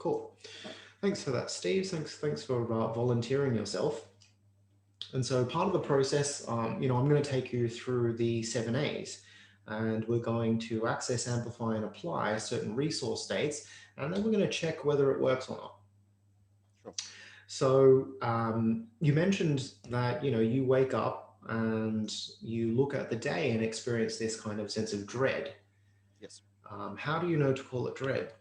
Cool. Thanks for that, Steve. Thanks for volunteering yourself. And so part of the process, I'm going to take you through the 7As, and we're going to access, amplify, and apply certain resource states, and then we're going to check whether it works or not. Sure. So you mentioned that, you wake up and you look at the day and experience this kind of sense of dread. Yes. How do you know to call it dread?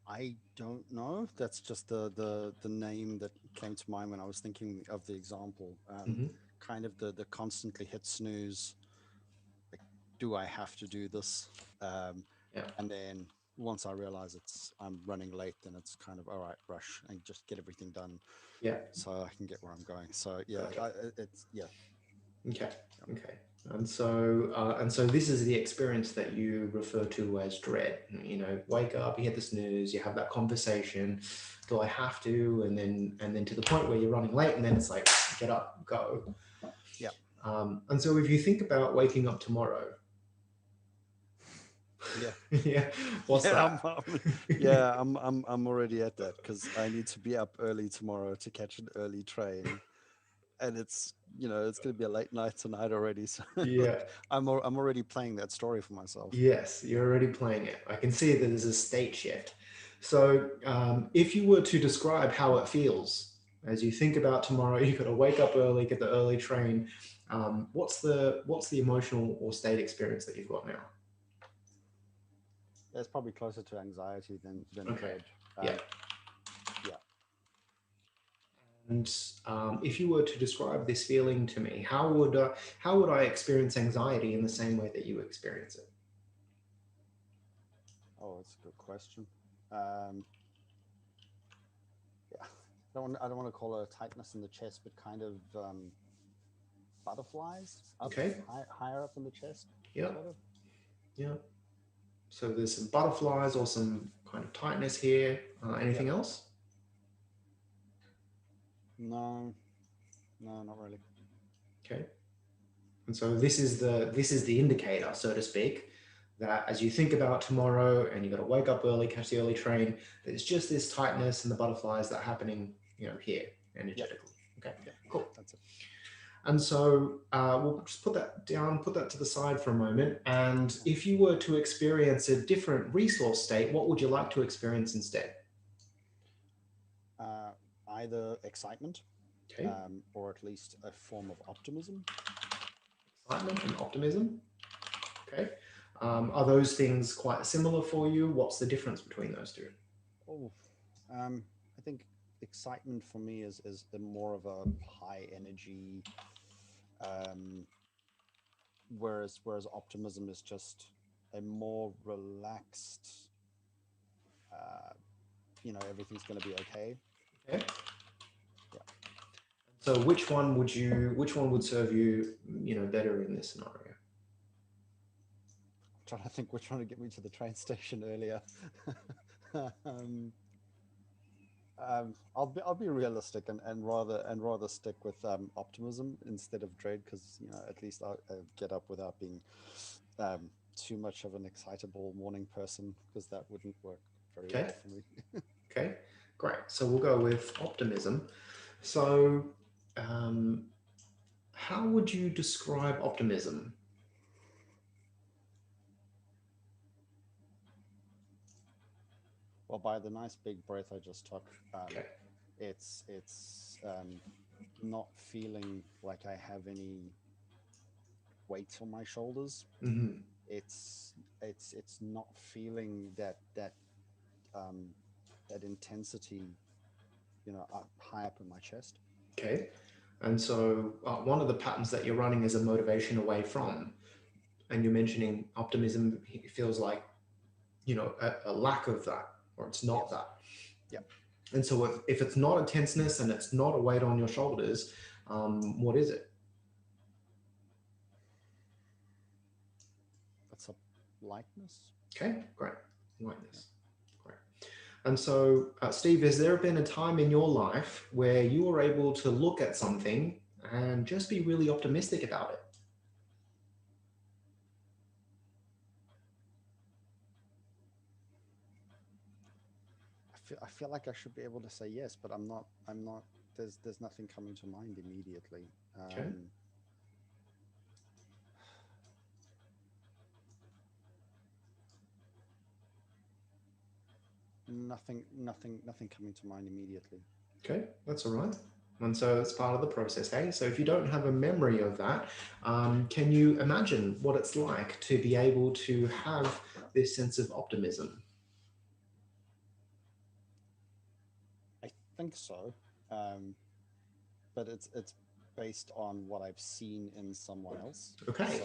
I don't know. That's just the name that came to mind when I was thinking of the example. Mm-hmm. Kind of the constantly hit snooze. Like, do I have to do this? Yeah. And then once I realize I'm running late, then it's kind of all right, rush and just get everything done, Yeah. so I can get where I'm going. So yeah, Gotcha. it's yeah. Okay. Okay. And so this is the experience that you refer to as dread. Wake up, you hit the snooze, you have that conversation. Do I have to? And then to the point where you're running late, and then it's like, get up, go. Yeah. And so if you think about waking up tomorrow, Yeah. yeah, what's Yeah, that? I'm already at that because I need to be up early tomorrow to catch an early train, and it's going to be a late night tonight already. So Yeah. like I'm already playing that story for myself. Yes, you're already playing it. I can see that there's a state shift. So, if you were to describe how it feels as you think about tomorrow, you've got to wake up early, get the early train. What's the emotional or state experience that you've got now? It's probably closer to anxiety than Okay. dread. Yeah. Yeah. And if you were to describe this feeling to me, how would I experience anxiety in the same way that you experience it? Oh, that's a good question. Um, yeah, I don't want to call it a tightness in the chest, but kind of butterflies up Okay. higher up in the chest, Yeah. sort of. Yeah. So there's some butterflies or some kind of tightness here. Yeah. Anything else? No, no, not really. Okay. And so this is the indicator, so to speak, that as you think about tomorrow and you've got to wake up early, catch the early train, there's just this tightness and the butterflies that are happening, here Yep. energetically. Okay, Yep. cool. That's it. And so we'll just put that down, put that to the side for a moment. And if you were to experience a different resource state, what would you like to experience instead? Uh, Either excitement, Okay, or at least a form of optimism. excitement and optimism. Okay, are those things quite similar for you? What's the difference between those two? Oh, I think excitement for me is a more of a high energy, um, whereas optimism is just a more relaxed. Uh, Everything's going to be okay. Okay. Yeah, So which one would serve you, better in this scenario? I'm trying to think which one to get me to the train station earlier. um, I'll be realistic and rather stick with optimism instead of dread because at least I get up without being too much of an excitable morning person because that wouldn't work very Okay. well for me. Okay. Great. So we'll go with optimism. So, um, how would you describe optimism? Well, by the nice big breath I just took, Okay. it's not feeling like I have any weight on my shoulders. Hmm. It's not feeling um, that intensity, up, high up in my chest. Okay. And so one of the patterns that you're running is a motivation away from, and you're mentioning optimism. It feels like a lack of that, or it's not Yes. that. Yep. And so if it's not a tenseness and it's not a weight on your shoulders, what is it? That's a lightness. Okay, great. Yeah. Lightness. Great. And so, Steve, has there been a time in your life where you were able to look at something and just be really optimistic about it? I feel like I should be able to say yes, but I'm not. I'm not. There's nothing coming to mind immediately. Okay. Nothing coming to mind immediately. Okay, that's all right. And so it's part of the process, hey? So if you don't have a memory of that, can you imagine what it's like to be able to have this sense of optimism? I think so, um, but it's based on what I've seen in someone else. Okay, So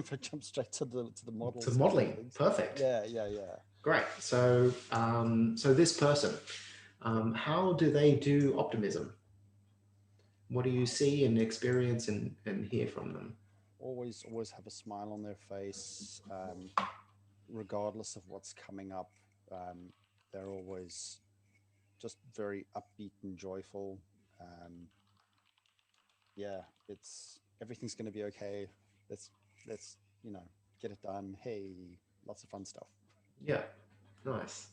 if I jump straight to the to model side of modeling, things, perfect. yeah. Great. So, so this person, Yep. how do they do optimism? What do you Uh, see and experience and hear from them? always have a smile on their face, regardless of what's coming up. Um, they're always just very upbeat and joyful. Um, yeah, it's everything's going to be okay. Let's let's get it done. Hey, lots of fun stuff. Yeah, nice.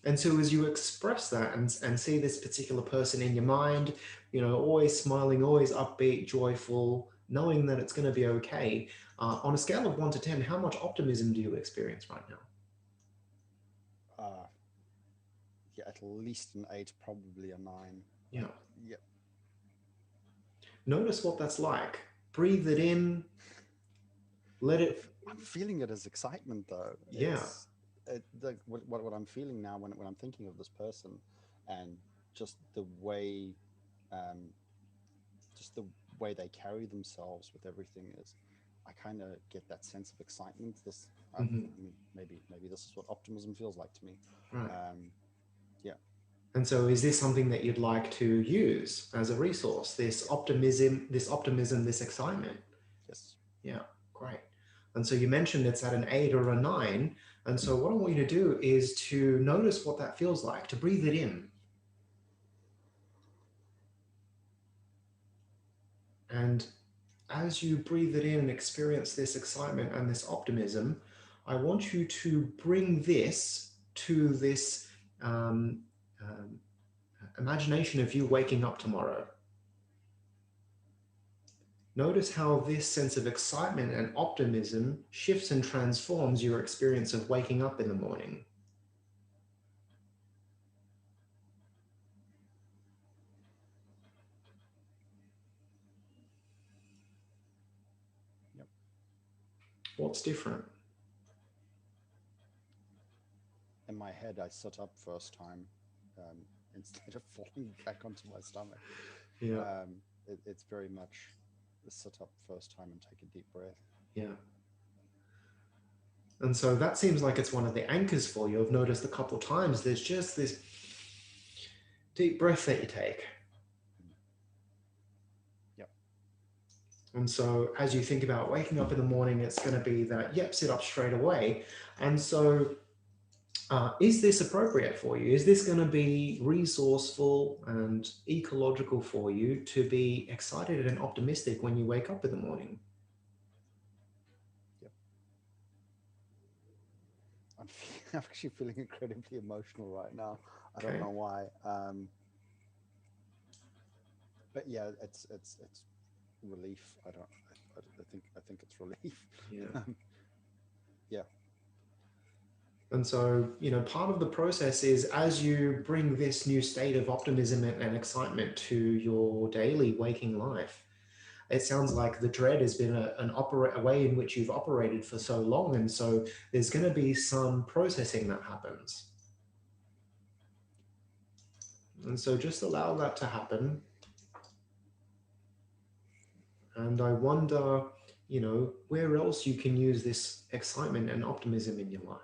And so as you express that and see this particular person in your mind, always smiling, always upbeat, joyful, knowing that it's going to be okay, on a scale of 1 to 10, how much optimism do you experience right now? Uh, yeah, at least an 8, probably a 9. Yeah. Yeah, Notice what that's like. Breathe it in, let it, I'm feeling it as excitement though. yeah, What I'm feeling now when I'm thinking of this person, and just the way, um, just the way they carry themselves with everything is, I kind of get that sense of excitement. mhm, I mean, maybe this is what optimism feels like to me. right. Um, yeah, And so is this something that you'd like to use as a resource, this excitement? yes. Yeah, great. And so you mentioned it's at an 8 or a 9. And so what I want you to do is to notice what that feels like, to breathe it in. And as you breathe it in and experience this excitement and this optimism, I want you to bring this to this um, um, imagination of you waking up tomorrow. Notice how this sense of excitement and optimism shifts and transforms your experience of waking up in the morning. Yep. What's different? In my head, I sit up first time, instead of falling back onto my stomach. Yeah, It's very much sit up first time and take a deep breath. yeah. And so that seems like it's one of the anchors for you. I've noticed a couple of times there's just this deep breath that you take. Mm. Yep. And so as you think about waking up in the morning, it's going to be that, yep, sit up straight away. And so is this appropriate for you? Is this going to be resourceful and ecological for you to be excited and optimistic when you wake up in the morning? Yep. I'm actually feeling incredibly emotional right now. I don't Okay. know why. But yeah, it's relief. I don't. I think it's relief. Yeah. Um, yeah. And so, part of the process is as you bring this new state of optimism and excitement to your daily waking life, it sounds like the dread has been a way in which you've operated for so long. And so there's going to be some processing that happens. And so just allow that to happen. And I wonder, where else you can use this excitement and optimism in your life.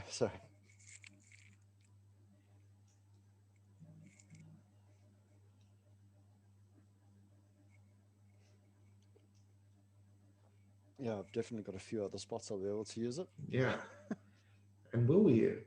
Sorry. Yeah, I've definitely got a few other spots I'll be able to use it. Yeah. And will you?